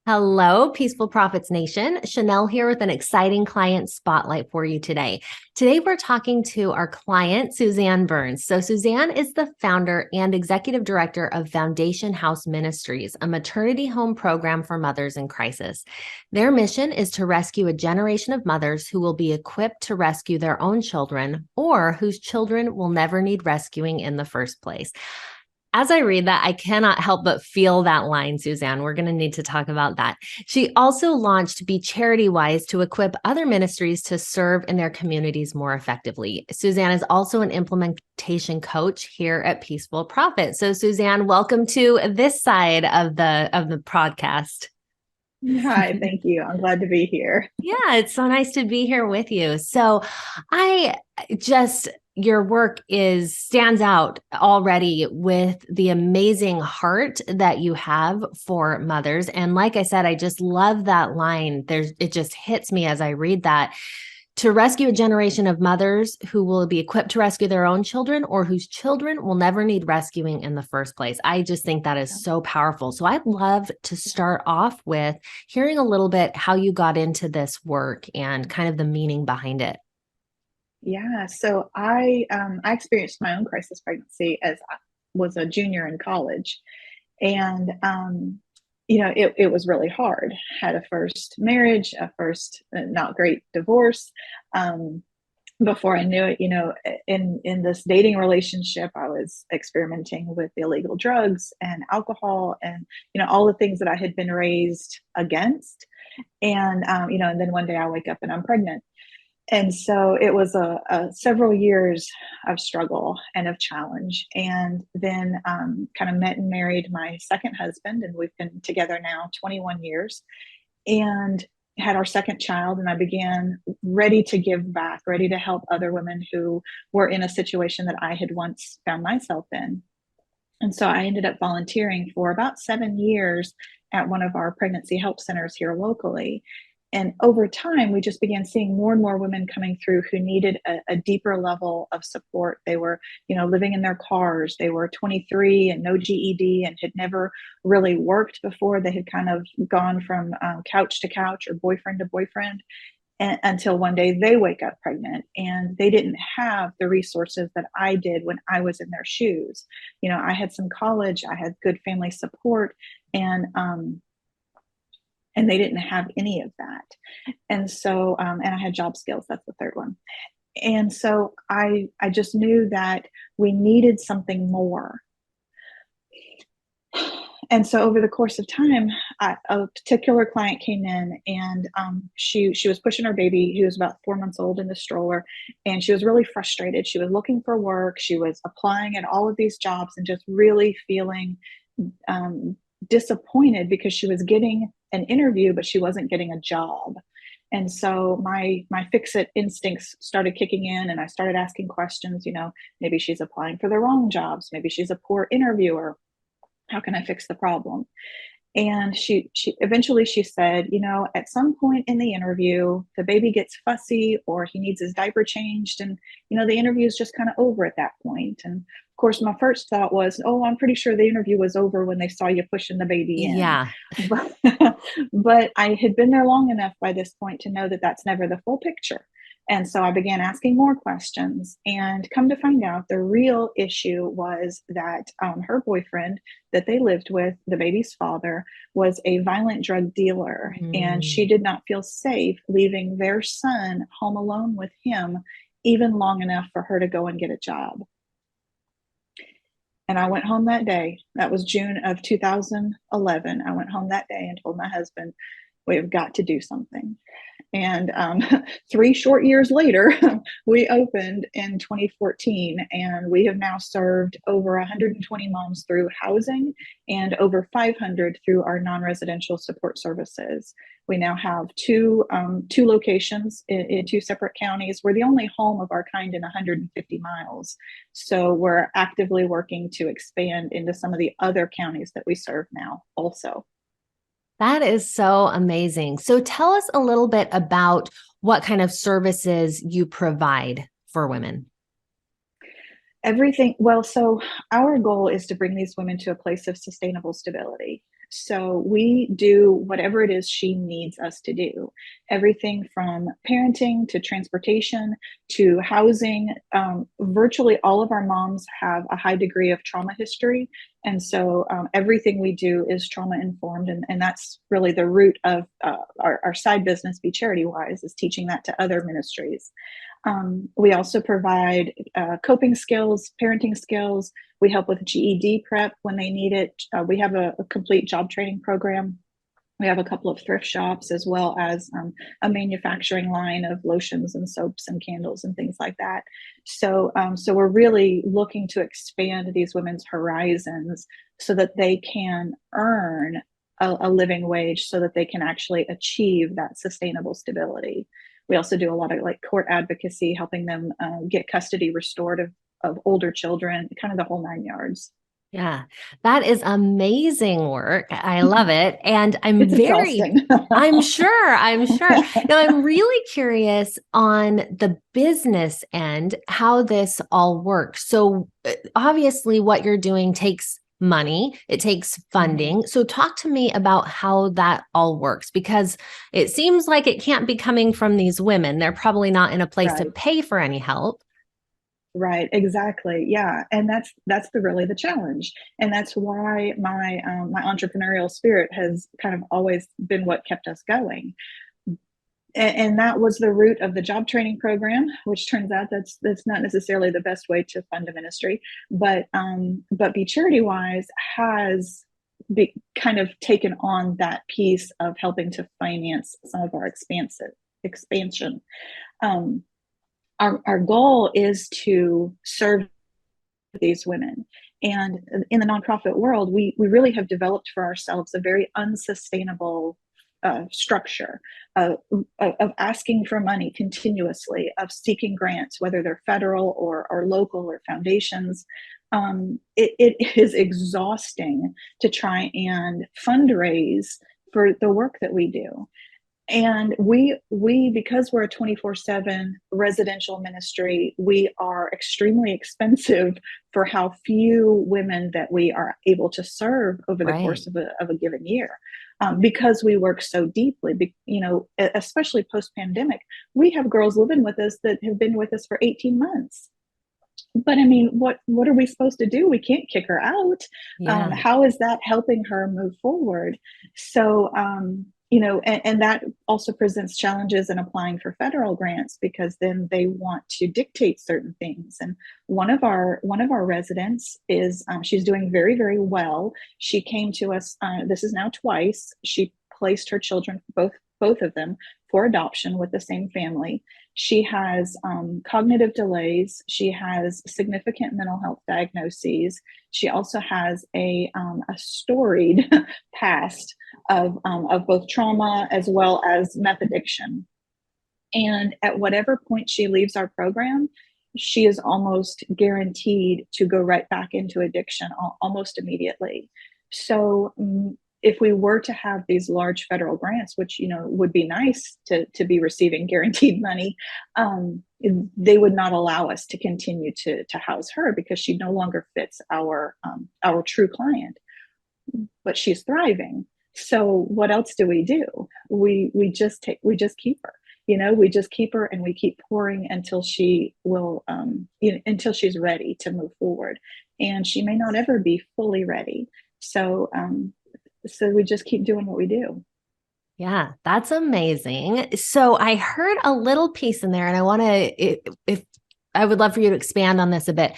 Hello, Peaceful Profits Nation. Chanel here with an exciting client spotlight for you today. Today, we're talking to our client, Suzanne Burns. So, Suzanne is the founder and executive director of Foundation House Ministries, a maternity home program for mothers in crisis. Their mission is to rescue a generation of mothers who will be equipped to rescue their own children or whose children will never need rescuing in the first place. As I read that, I cannot help but feel that line, Suzanne. We're going to need to talk about that. She also launched Be Charity Wise to equip other ministries to serve in their communities more effectively. Suzanne is also an implementation coach here at Peaceful Profit. So, Suzanne, welcome to this side of the podcast. Hi, thank you. I'm glad to be here. Yeah, it's so nice to be here with you. So, I just your work stands out already with the amazing heart that you have for mothers. And like I said, I just love that line. It just hits me as I read that. To rescue a generation of mothers who will be equipped to rescue their own children or whose children will never need rescuing in the first place. I just think that is so powerful. So I'd love to start off with hearing a little bit how you got into this work and kind of the meaning behind it. Yeah, so I experienced my own crisis pregnancy as I was a junior in college, and it was really hard. Had a first marriage, a first not great divorce. Um, Before I knew it, in this dating relationship, I was experimenting with illegal drugs and alcohol, and all the things that I had been raised against. And then one day I wake up and I'm pregnant. And so it was a several years of struggle and of challenge. And then kind of met and married my second husband, and we've been together now 21 years and had our second child. And I began ready to give back, ready to help other women who were in a situation that I had once found myself in. And so I ended up volunteering for about 7 years at one of our pregnancy help centers here locally. And over time, we just began seeing more and more women coming through who needed a deeper level of support. They were, living in their cars. They were 23 and no GED and had never really worked before. They had kind of gone from couch to couch or boyfriend to boyfriend until one day they wake up pregnant, and they didn't have the resources that I did when I was in their shoes. I had some college, I had good family support, and and they didn't have any of that. And so and I had job skills. That's the third one. And so I just knew that we needed something more. And so over the course of time, a particular client came in, and she was pushing her baby, who was about 4 months old, in the stroller, and she was really frustrated. She was looking for work. She was applying at all of these jobs and just really feeling um, disappointed because she was getting an interview, but she wasn't getting a job. And so my fix-it instincts started kicking in, and I started asking questions. Maybe she's applying for the wrong jobs. Maybe she's a poor interviewer. How can I fix the problem? And she eventually she said, at some point in the interview, the baby gets fussy or he needs his diaper changed, and the interview is just kind of over at that point. And of course, my first thought was, oh, I'm pretty sure the interview was over when they saw you pushing the baby in. Yeah. But, but I had been there long enough by this point to know that that's never the full picture. And so I began asking more questions, and come to find out, the real issue was that her boyfriend that they lived with, the baby's father, was a violent drug dealer, and she Mm. did not feel safe leaving their son home alone with him even long enough for her to go and get a job. And I went home that day. That was June of 2011. I went home that day and told my husband, we have got to do something. And 3 short years later, we opened in 2014, and we have now served over 120 moms through housing and over 500 through our non-residential support services. We now have two locations in two separate counties. We're the only home of our kind in 150 miles. So we're actively working to expand into some of the other counties that we serve now also. That is so amazing. So tell us a little bit about what kind of services you provide for women. Everything, well, so our goal is to bring these women to a place of sustainable stability. So we do whatever it is she needs us to do, everything from parenting to transportation to housing. Virtually all of our moms have a high degree of trauma history. And so everything we do is trauma informed. And that's really the root of our side business, Be Charity Wise, is teaching that to other ministries. We also provide coping skills, parenting skills. We help with GED prep when they need it. We have a complete job training program. We have a couple of thrift shops, as well as a manufacturing line of lotions and soaps and candles and things like that. So we're really looking to expand these women's horizons so that they can earn a living wage, so that they can actually achieve that sustainable stability. We also do a lot of like court advocacy, helping them get custody restored of older children, kind of the whole 9 yards. Yeah, that is amazing work. I love it. And It's exhausting. I'm sure. Now, I'm really curious on the business end, how this all works. So, obviously, what you're doing takes money, it takes funding. So, talk to me about how that all works, because it seems like it can't be coming from these women. They're probably not in a place to Right. pay for any help. Right, exactly. Yeah, and that's the really the challenge, and that's why my entrepreneurial spirit has kind of always been what kept us going. And that was the root of the job training program, which turns out that's not necessarily the best way to fund a ministry, but Be Charity Wise has kind of taken on that piece of helping to finance some of our expansion. Um, our goal is to serve these women. And in the nonprofit world, we really have developed for ourselves a very unsustainable structure of asking for money continuously, of seeking grants, whether they're federal or local or foundations. It is exhausting to try and fundraise for the work that we do. And we because we're a 24/7 residential ministry, we are extremely expensive for how few women that we are able to serve over the Right. course of a given year. Because we work so deeply, especially post pandemic, we have girls living with us that have been with us for 18 months. But I mean, what are we supposed to do? We can't kick her out. Yeah. How is that helping her move forward? So, and that also presents challenges in applying for federal grants, because then they want to dictate certain things. And one of our residents is she's doing very, very well. She came to us. This is now twice. She placed her children, both of them, for adoption with the same family. She has cognitive delays. She has significant mental health diagnoses. She also has a storied past of both trauma as well as meth addiction. And at whatever point she leaves our program, she is almost guaranteed to go right back into addiction almost immediately. So if we were to have these large federal grants, which would be nice to be receiving guaranteed money, they would not allow us to continue to house her, because she no longer fits our true client. But she's thriving. So what else do? We just keep her. We just keep her, and we keep pouring until she will until she's ready to move forward. And she may not ever be fully ready. So we just keep doing what we do. Yeah, that's amazing. So I heard a little piece in there, and I want to, if I would love for you to expand on this a bit.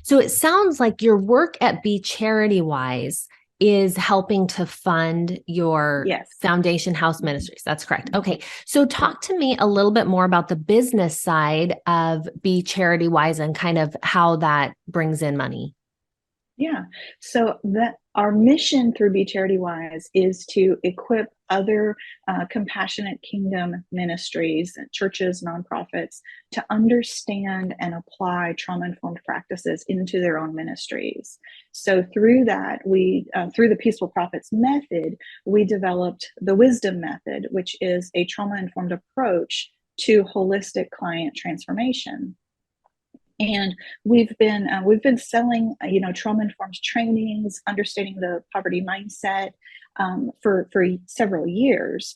So it sounds like your work at Be Charity Wise is helping to fund your Yes. foundation house ministries. That's correct. Okay. So talk to me a little bit more about the business side of Be Charity Wise and kind of how that brings in money. Yeah. So that our mission through Be Charity Wise is to equip other compassionate kingdom ministries, churches, nonprofits, to understand and apply trauma-informed practices into their own ministries. So through that, through the Peaceful Prophets method, we developed the Wisdom method, which is a trauma-informed approach to holistic client transformation. And we've been selling, trauma informed trainings, understanding the poverty mindset, for several years.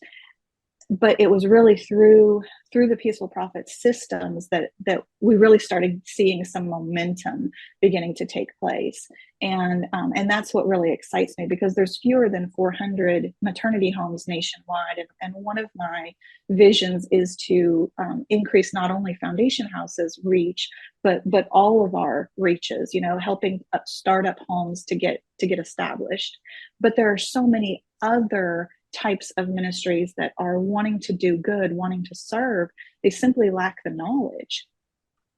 But it was really through the Peaceful Profits systems that we really started seeing some momentum beginning to take place. And that's what really excites me, because there's fewer than 400 maternity homes nationwide, and one of my visions is to increase not only Foundation House's reach, but all of our reaches, helping startup homes to get established. But there are so many other types of ministries that are wanting to do good, wanting to serve. They simply lack the knowledge.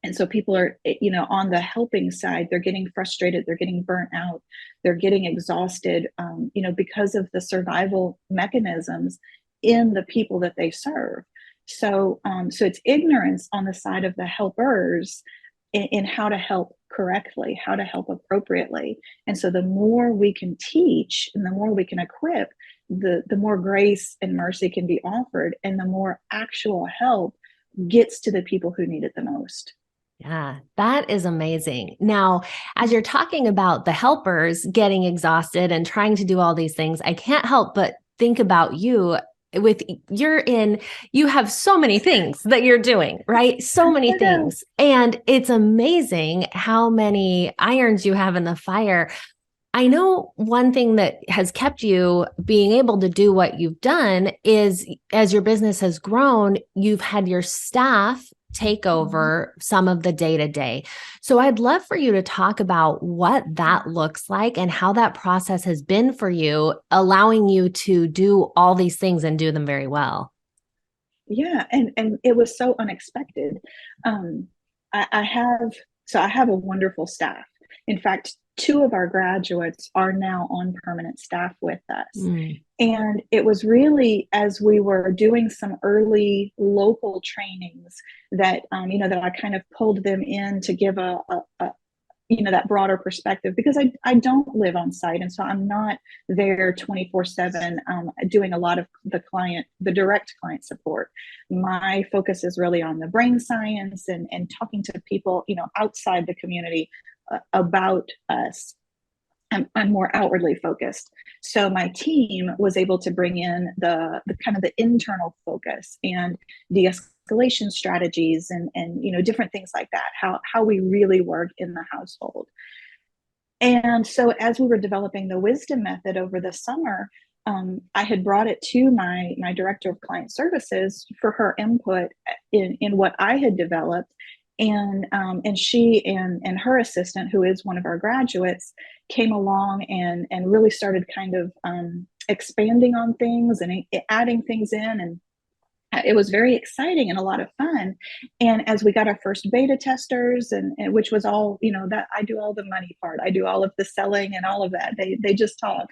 And so people are, on the helping side, they're getting frustrated, they're getting burnt out, they're getting exhausted, because of the survival mechanisms in the people that they serve. So it's ignorance on the side of the helpers in how to help correctly, how to help appropriately. And so the more we can teach and the more we can equip, the more grace and mercy can be offered, and the more actual help gets to the people who need it the most. Yeah, that is amazing. Now, as you're talking about the helpers getting exhausted and trying to do all these things, I can't help but think about you you have so many things that you're doing, right? So many things. And it's amazing how many irons you have in the fire. I know one thing that has kept you being able to do what you've done is, as your business has grown, you've had your staff take over some of the day-to-day. So I'd love for you to talk about what that looks like and how that process has been for you, allowing you to do all these things and do them very well. Yeah, and it was so unexpected. I have a wonderful staff. In fact, two of our graduates are now on permanent staff with us. And it was really as we were doing some early local trainings that that I kind of pulled them in to give a that broader perspective, because I don't live on site, and so I'm not there 24/7 doing a lot of the direct client support. My focus is really on the brain science and talking to people outside the community about us. I'm more outwardly focused. So my team was able to bring in the kind of the internal focus and de-escalation strategies and different things like that, how we really work in the household. And so as we were developing the wisdom method over the summer, I had brought it to my director of client services for her input in what I had developed. And she and her assistant, who is one of our graduates, came along and really started kind of expanding on things and adding things in. And it was very exciting and a lot of fun. And as we got our first beta testers, and which was all, that I do all the money part, I do all of the selling and all of that. They just talk.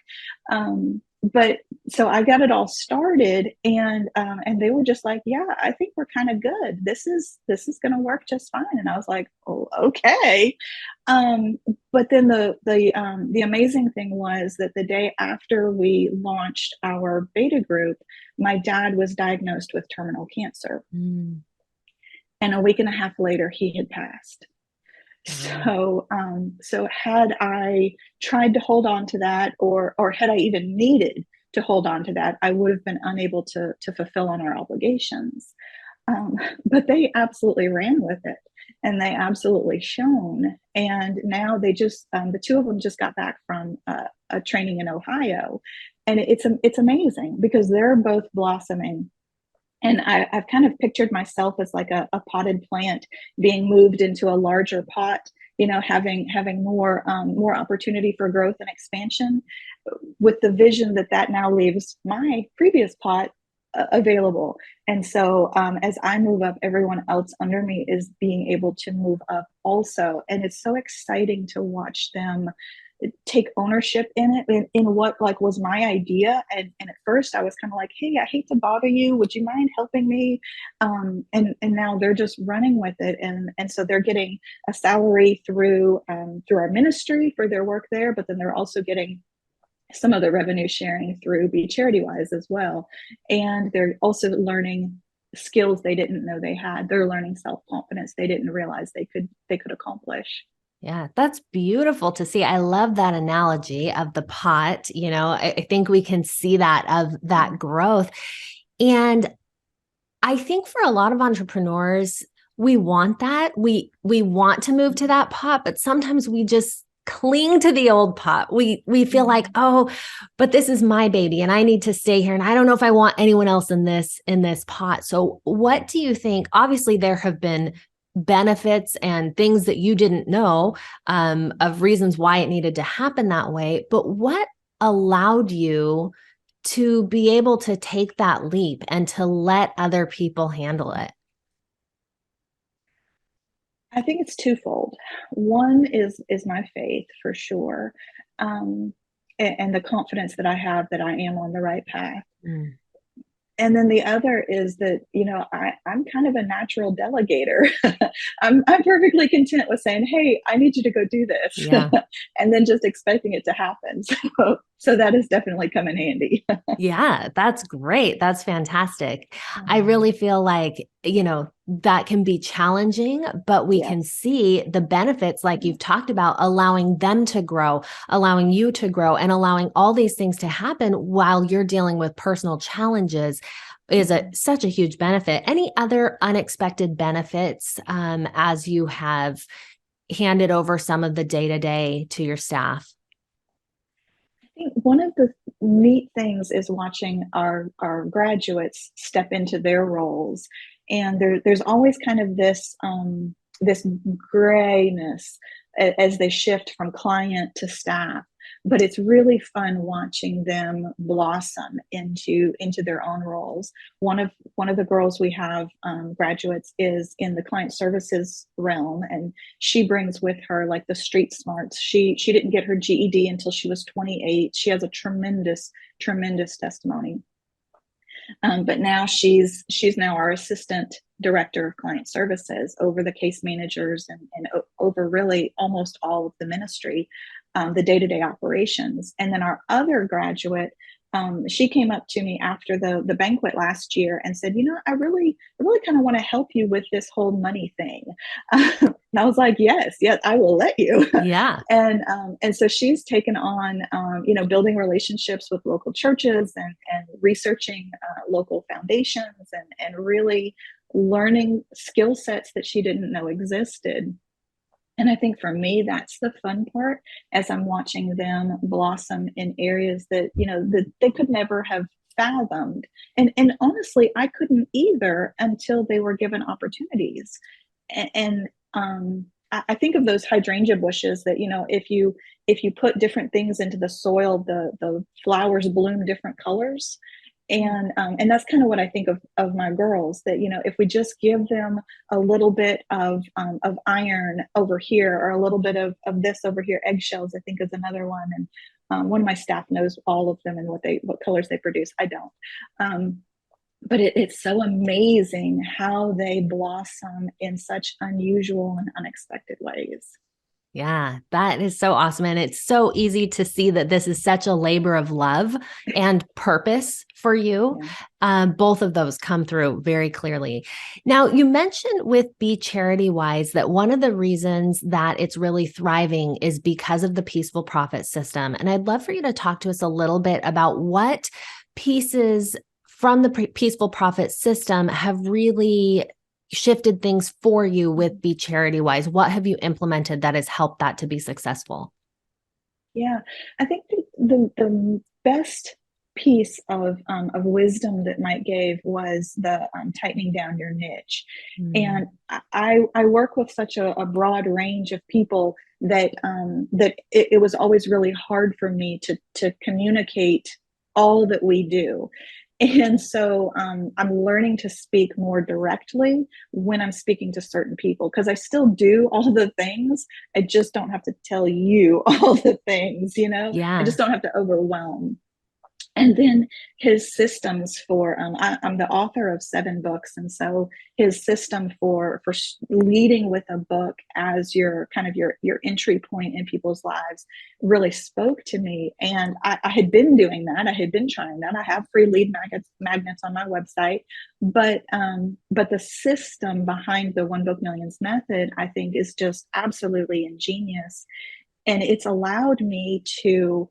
But so I got it all started, and they were just like, yeah, I think we're kind of good. This is going to work just fine. And I was like, oh, okay. But then the amazing thing was that the day after we launched our beta group, my dad was diagnosed with terminal cancer. And a week and a half later, he had passed. So had I tried to hold on to that, or had I even needed to hold on to that, I would have been unable to fulfill on our obligations. But they absolutely ran with it, and they absolutely shone. And now they just, the two of them just got back from a training in Ohio, and it's amazing because they're both blossoming. And I've kind of pictured myself as like a potted plant being moved into a larger pot, having more opportunity for growth and expansion, with the vision that now leaves my previous pot available. And so as I move up, everyone else under me is being able to move up also. And it's so exciting to watch them take ownership in it, in what like was my idea. And at first I was kind of like, hey, I hate to bother you, would you mind helping me? And now they're just running with it, and so they're getting a salary through our ministry for their work there, but then they're also getting some of the revenue sharing through Be Charity Wise as well. And they're also learning skills they didn't know they had. They're learning self-confidence they didn't realize they could accomplish. Yeah, that's beautiful to see. I love that analogy of the pot. I think we can see that of that growth. And I think for a lot of entrepreneurs, we want that. We want to move to that pot, but sometimes we just cling to the old pot. We feel like, oh, but this is my baby and I need to stay here and I don't know if I want anyone else in this pot. So what do you think? Obviously there have been benefits and things that you didn't know, of reasons why it needed to happen that way, but what allowed you to be able to take that leap and to let other people handle it? I think it's twofold. One is my faith for sure, um, and the confidence that I have that I am on the right path. Mm. And then the other is that, I'm kind of a natural delegator. I'm perfectly content with saying, hey, I need you to go do this. Yeah. And then just expecting it to happen. So that has definitely come in handy. Yeah, that's great. That's fantastic. I really feel like, that can be challenging, but we Yeah. can see the benefits, like you've talked about, allowing them to grow, allowing you to grow, and allowing all these things to happen while you're dealing with personal challenges is such a huge benefit. Any other unexpected benefits, as you have handed over some of the day-to-day to your staff? I think one of the neat things is watching our graduates step into their roles, and there's always kind of this grayness as they shift from client to staff. But it's really fun watching them blossom into their own roles. One of the girls we have, graduates, is in the client services realm, and she brings with her like the street smarts. She didn't get her GED until she was 28. She has a tremendous testimony. But now she's now our assistant director of client services, over the case managers and over really almost all of the ministry, the day-to-day operations. And then our other graduate, she came up to me after the banquet last year and said, I really kind of want to help you with this whole money thing. And I was like, yes, I will let you. Yeah. And so she's taken on, building relationships with local churches and researching local foundations and really learning skill sets that she didn't know existed. And I think for me, that's the fun part, as I'm watching them blossom in areas that they could never have fathomed. And honestly, I couldn't either until they were given opportunities. And I think of those hydrangea bushes that, if you put different things into the soil, the flowers bloom different colors. And that's kind of what I think of my girls, that if we just give them a little bit of iron over here, or a little bit of this over here. Eggshells, I think, is another one. And one of my staff knows all of them and what colors they produce. I don't. But it's so amazing how they blossom in such unusual and unexpected ways. Yeah, that is so awesome. And it's so easy to see that this is such a labor of love and purpose for you. Yeah. Both of those come through very clearly. Now, you mentioned with Be Charity Wise that one of the reasons that it's really thriving is because of the Peaceful Profit system. And I'd love for you to talk to us a little bit about what pieces from the Peaceful Profit system have really shifted things for you with Be Charity Wise. What have you implemented that has helped that to be successful? Yeah, I think the best piece of wisdom that Mike gave was the tightening down your niche. And I work with such a broad range of people that it was always really hard for me to communicate all that we do. And so I'm learning to speak more directly when I'm speaking to certain people, because I still do all the things. I just don't have to tell you all the things, I Yeah. just don't have to overwhelm. And then his systems for I'm the author of 7 books, and so his system for leading with a book as your kind of your entry point in people's lives really spoke to me. And I had been doing that. I had been trying that. I have free lead magnets on my website, but the system behind the One Book Millions method, I think, is just absolutely ingenious, and it's allowed me to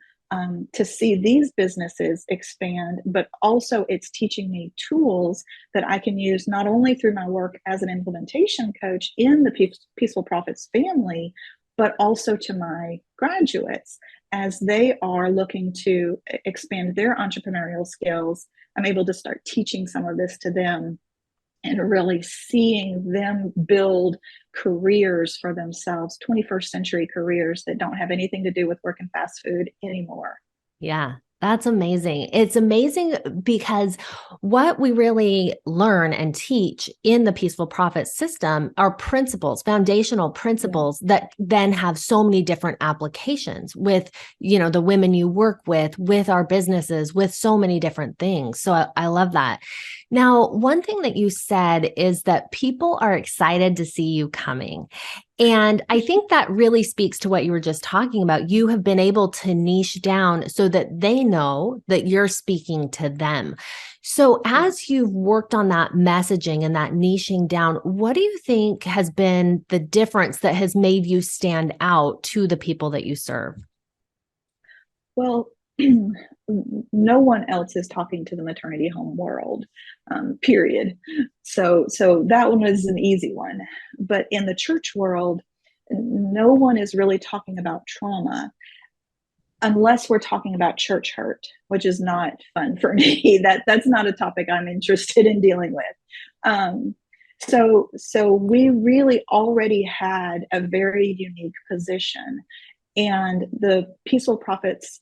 see these businesses expand, but also it's teaching me tools that I can use not only through my work as an implementation coach in the Peaceful Profits family, but also to my graduates as they are looking to expand their entrepreneurial skills. I'm able to start teaching some of this to them and really seeing them build careers for themselves, 21st century careers that don't have anything to do with working fast food anymore. Yeah, that's amazing. It's amazing because what we really learn and teach in the Peaceful Profit system are principles, foundational principles that then have so many different applications with, the women you work with our businesses, with so many different things. So I love that. Now, one thing that you said is that people are excited to see you coming. And I think that really speaks to what you were just talking about. You have been able to niche down so that they know that you're speaking to them. So as you've worked on that messaging and that niching down, what do you think has been the difference that has made you stand out to the people that you serve? Well, no one else is talking to the maternity home world, period. So that one was an easy one. But in the church world, no one is really talking about trauma unless we're talking about church hurt, which is not fun for me. That's not a topic I'm interested in dealing with. So we really already had a very unique position, and the Peaceful Profits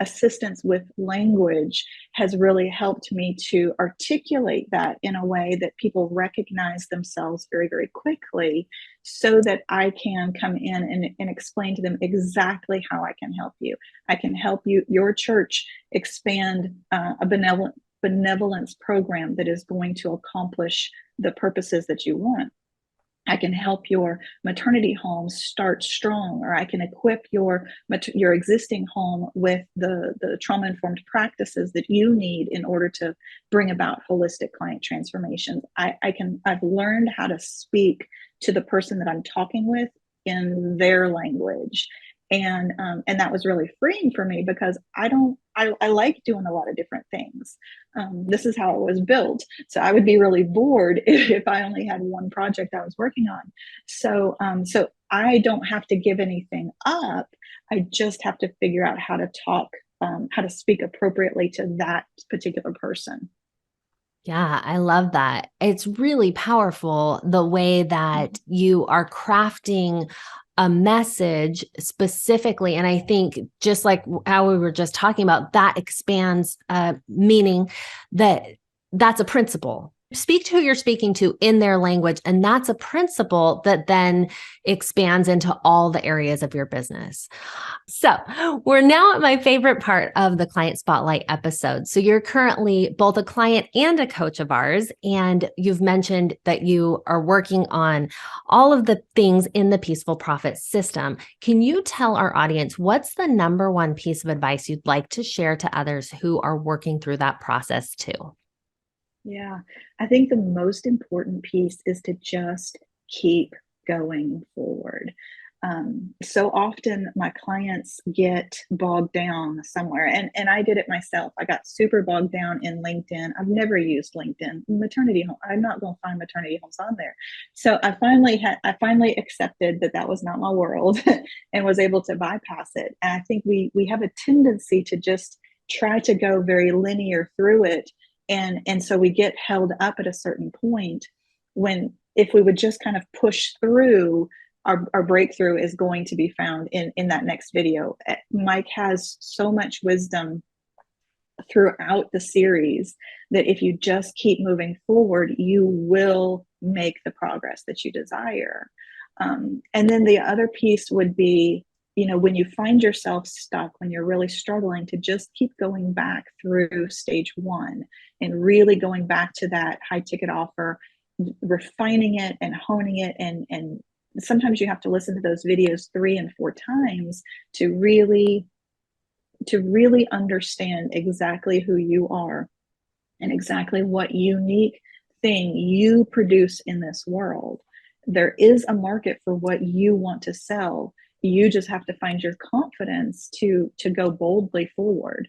assistance with language has really helped me to articulate that in a way that people recognize themselves very, very quickly, so that I can come in and explain to them exactly how I can help you. I can help your church expand a benevolence program that is going to accomplish the purposes that you want. I can help your maternity home start strong, or I can equip your existing home with the trauma-informed practices that you need in order to bring about holistic client transformations. I've learned how to speak to the person that I'm talking with in their language. And that was really freeing for me, because I like doing a lot of different things. This is how it was built. So I would be really bored if I only had one project I was working on. So I don't have to give anything up. I just have to figure out how to talk, how to speak appropriately to that particular person. Yeah, I love that. It's really powerful the way that you are crafting a message specifically. And I think just like how we were just talking about, that expands meaning that that's a principle. Speak to who you're speaking to in their language. And that's a principle that then expands into all the areas of your business. So we're now at my favorite part of the Client Spotlight episode. So you're currently both a client and a coach of ours, and you've mentioned that you are working on all of the things in the Peaceful Profit system. Can you tell our audience what's the number one piece of advice you'd like to share to others who are working through that process too? Yeah, I think the most important piece is to just keep going forward. So often my clients get bogged down somewhere, and I did it myself. I got super bogged down in LinkedIn. I've never used LinkedIn. Maternity home, I'm not going to find maternity homes on there. So I finally accepted that was not my world and was able to bypass it. And I think we have a tendency to just try to go very linear through it. And so we get held up at a certain point, when if we would just kind of push through, our breakthrough is going to be found in that next video. Mike has so much wisdom throughout the series that if you just keep moving forward, you will make the progress that you desire. And then the other piece would be when you find yourself stuck, when you're really struggling, to just keep going back through stage one and really going back to that high ticket offer, refining it and honing it. And sometimes you have to listen to those videos 3 and 4 times to really understand exactly who you are and exactly what unique thing you produce in this world. There is a market for what you want to sell. You just have to find your confidence to go boldly forward.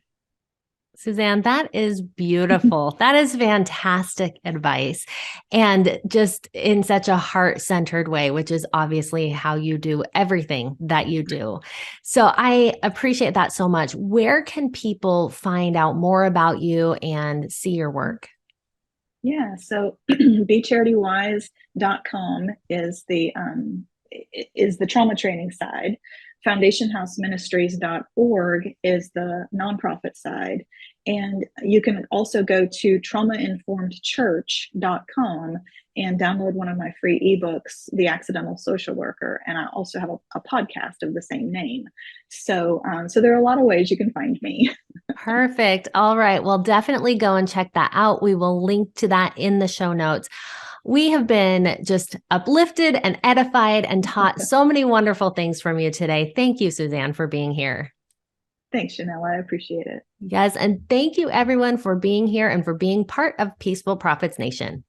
Suzanne, that is beautiful. That is fantastic advice. And just in such a heart-centered way, which is obviously how you do everything that you do. So I appreciate that so much. Where can people find out more about you and see your work? Yeah, so BeCharityWise.com is the trauma training side. FoundationHouseMinistries.org is the nonprofit side. And you can also go to traumainformedchurch.com and download one of my free ebooks, The Accidental Social Worker. And I also have a podcast of the same name. So there are a lot of ways you can find me. Perfect. All right. Well, definitely go and check that out. We will link to that in the show notes. We have been just uplifted and edified and taught so many wonderful things from you today. Thank you, Suzanne, for being here. Thanks, Chanel. I appreciate it. Yes. And thank you, everyone, for being here and for being part of Peaceful Profits Nation.